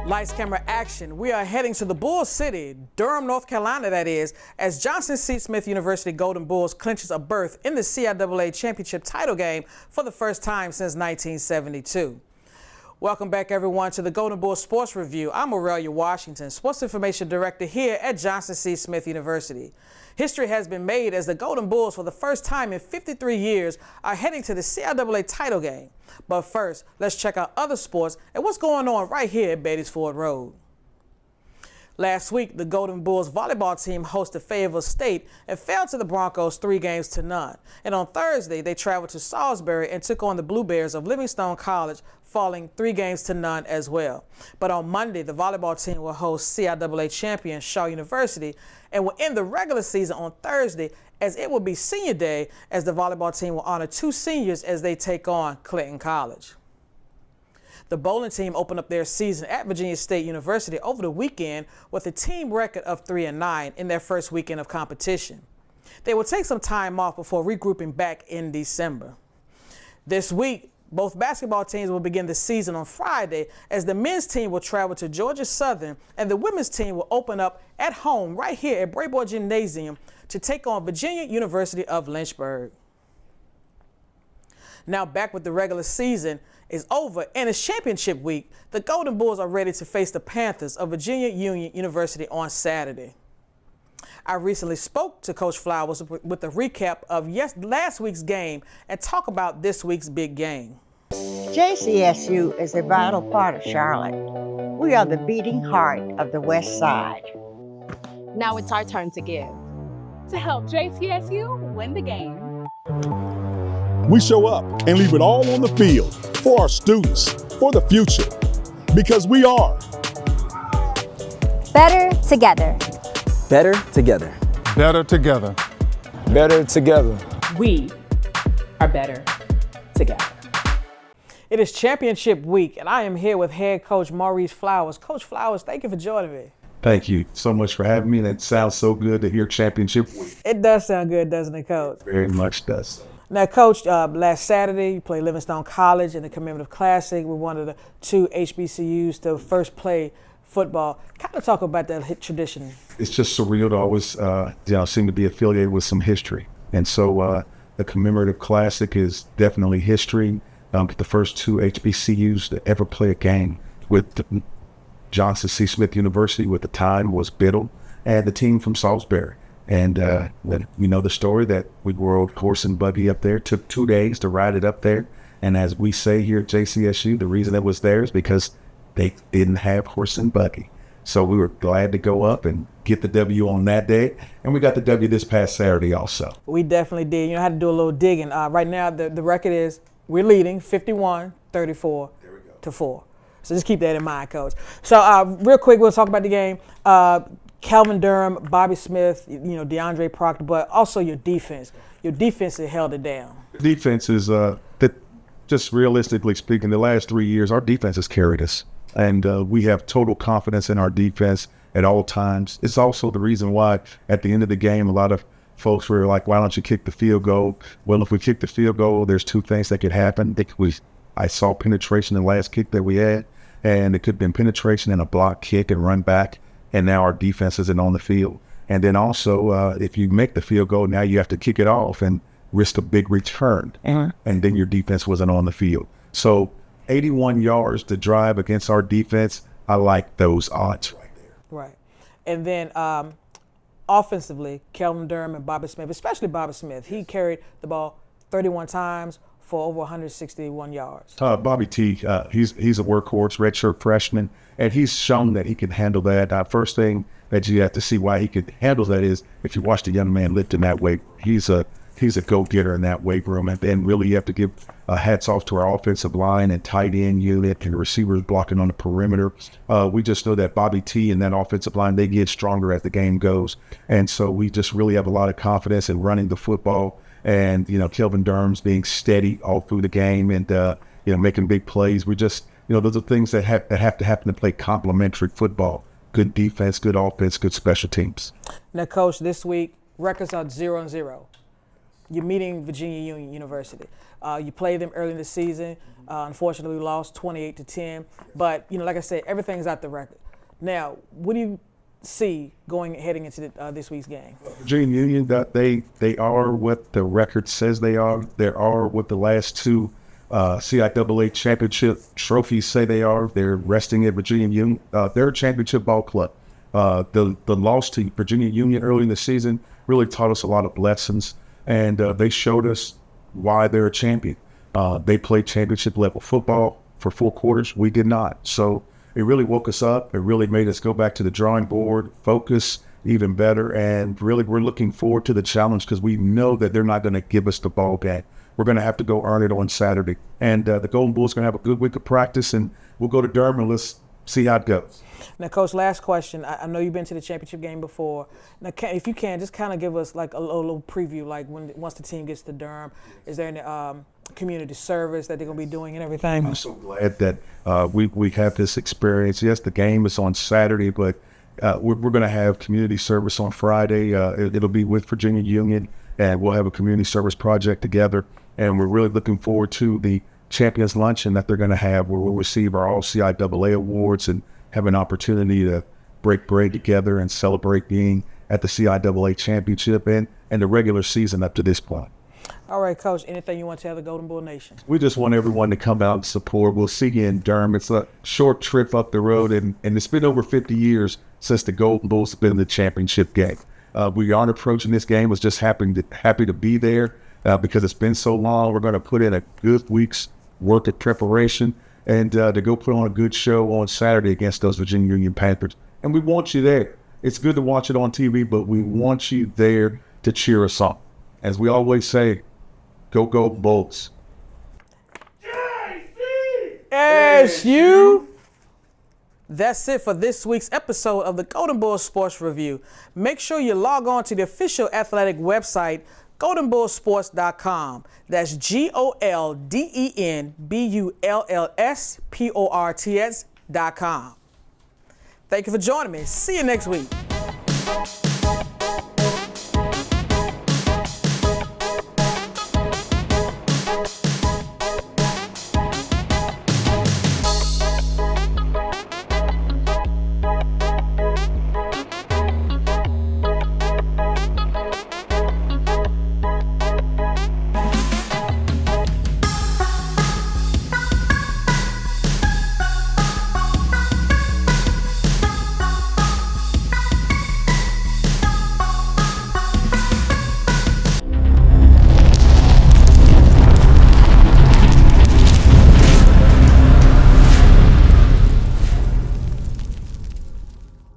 Lights, camera, action. We are heading to the Bull City, Durham, North Carolina, that is, as Johnson C. Smith University Golden Bulls clinches a berth in the CIAA Championship title game for the first time since 1972. Welcome back, everyone, to the Golden Bulls Sports Review. I'm Oralia Washington, Sports Information Director here at Johnson C. Smith University. History has been made as the Golden Bulls, for the first time in 53 years, are heading to the CIAA title game. But first, let's check out other sports and what's going on right here at Beatties Ford Road. Last week, the Golden Bulls volleyball team hosted Fayetteville State and fell to the Broncos 3-0. And on Thursday, they traveled to Salisbury and took on the Blue Bears of Livingstone College, falling 3-0 as well. But on Monday, the volleyball team will host CIAA champion Shaw University and will end the regular season on Thursday, as it will be senior day, as the volleyball team will honor 2 seniors as they take on Clinton College. The bowling team opened up their season at Virginia State University over the weekend with a team record of 3-9 in their first weekend of competition. They will take some time off before regrouping back in December. This week, both basketball teams will begin the season on Friday, as the men's team will travel to Georgia Southern and the women's team will open up at home right here at Brayboy Gymnasium to take on Virginia University of Lynchburg. Now back with the regular season is over and it's championship week. The Golden Bulls are ready to face the Panthers of Virginia Union University on Saturday. I recently spoke to Coach Flowers with a recap of last week's game and talk about this week's big game. JCSU is a vital part of Charlotte. We are the beating heart of the West Side. Now it's our turn to give, to help JCSU win the game. We show up and leave it all on the field for our students, for the future, because we are better together. Better together. Better together. Better together. We are better together. It is championship week, and I am here with Head Coach Maurice Flowers. Coach Flowers, thank you for joining me. Thank you so much for having me. And it sounds so good to hear championship week. It does sound good, doesn't it, Coach? Very much does. Now, Coach, last Saturday, you played Livingstone College in the Commemorative Classic. We're one of the 2 HBCUs to first play football. Kind of talk about that tradition. It's just surreal to always seem to be affiliated with some history. And so the Commemorative Classic is definitely history. The first 2 HBCUs to ever play a game with Johnson C. Smith University, with the time was Biddle, and the team from Salisbury. And we know the story that we rode horse and buggy up there. It took 2 days to ride it up there. And as we say here at JCSU, the reason it was there is because they didn't have horse and buggy. So we were glad to go up and get the W on that day. And we got the W this past Saturday also. We definitely did. I had to do a little digging. Right now, the record is we're leading 51-34 to 4. So just keep that in mind, Coach. So real quick, we'll talk about the game. Calvin Durham, Bobby Smith, DeAndre Proctor, but also your defense. Your defense has held it down. Defense is, just realistically speaking, the last 3 years, our defense has carried us. And we have total confidence in our defense at all times. It's also the reason why at the end of the game, a lot of folks were like, why don't you kick the field goal? Well, if we kick the field goal, there's 2 things that could happen. I saw penetration in the last kick that we had, and it could have been penetration and a block kick and run back. And now our defense isn't on the field. And then also, if you make the field goal, now you have to kick it off and risk a big return. And then your defense wasn't on the field. So 81 yards to drive against our defense, I like those odds right there. Right. And then offensively, Calvin Durham and Bobby Smith, especially Bobby Smith, he carried the ball 31 times for over 161 yards. Bobby T, he's a workhorse, redshirt freshman, and he's shown that he can handle that. First thing that you have to see why he could handle that is if you watch the young man lift in that weight. He's a go-getter in that weight room. And then really you have to give hats off to our offensive line and tight end unit and receivers blocking on the perimeter. We just know that Bobby T and that offensive line, they get stronger as the game goes. And so we just really have a lot of confidence in running the football. And, Kelvin Durham's being steady all through the game and, making big plays. We just, those are things that have to happen to play complementary football. Good defense, good offense, good special teams. Now, Coach, this week, records are 0-0. you're meeting Virginia Union University. You played them early in the season. Unfortunately, we lost 28-10. But, like I said, everything's out the record. Now, what do you see heading into this week's game? Virginia Union, that they are what the record says they are. They are what the last two CIAA Championship trophies say they are. They're resting at Virginia Union. They're a championship ball club. The loss to Virginia Union early in the season really taught us a lot of lessons, and they showed us why they're a champion. They played championship level football for 4 quarters. We did not. So it really woke us up. It really made us go back to the drawing board, focus even better, and really we're looking forward to the challenge because we know that they're not going to give us the ball back. We're going to have to go earn it on Saturday. And the Golden Bulls are going to have a good week of practice, and we'll go to Durham and let's see how it goes. Now, Coach, last question. I know you've been to the championship game before. Now, if you can, just kind of give us like a little preview, like once the team gets to Durham, is there any community service that they're going to be doing and everything? I'm so glad that we have this experience. Yes, the game is on Saturday, but we're going to have community service on Friday. It'll be with Virginia Union, and we'll have a community service project together. And we're really looking forward to the Champions Luncheon that they're going to have, where we'll receive our all CIAA awards and have an opportunity to break bread together and celebrate being at the CIAA Championship and the regular season up to this point. All right, Coach, anything you want to tell the Golden Bull Nation? We just want everyone to come out and support. We'll see you in Durham. It's a short trip up the road, and it's been over 50 years since the Golden Bulls have been in the championship game. We aren't approaching this game. Was just happy to be there because it's been so long. We're going to put in a good week's work of preparation and to go put on a good show on Saturday against those Virginia Union Panthers. And we want you there. It's good to watch it on TV, but we want you there to cheer us on. As we always say, go Golden Bulls. JCSU! That's it for this week's episode of the Golden Bulls Sports Review. Make sure you log on to the official athletic website, goldenbullsports.com. That's GOLDENBULLSPORTS.com. Thank you for joining me. See you next week.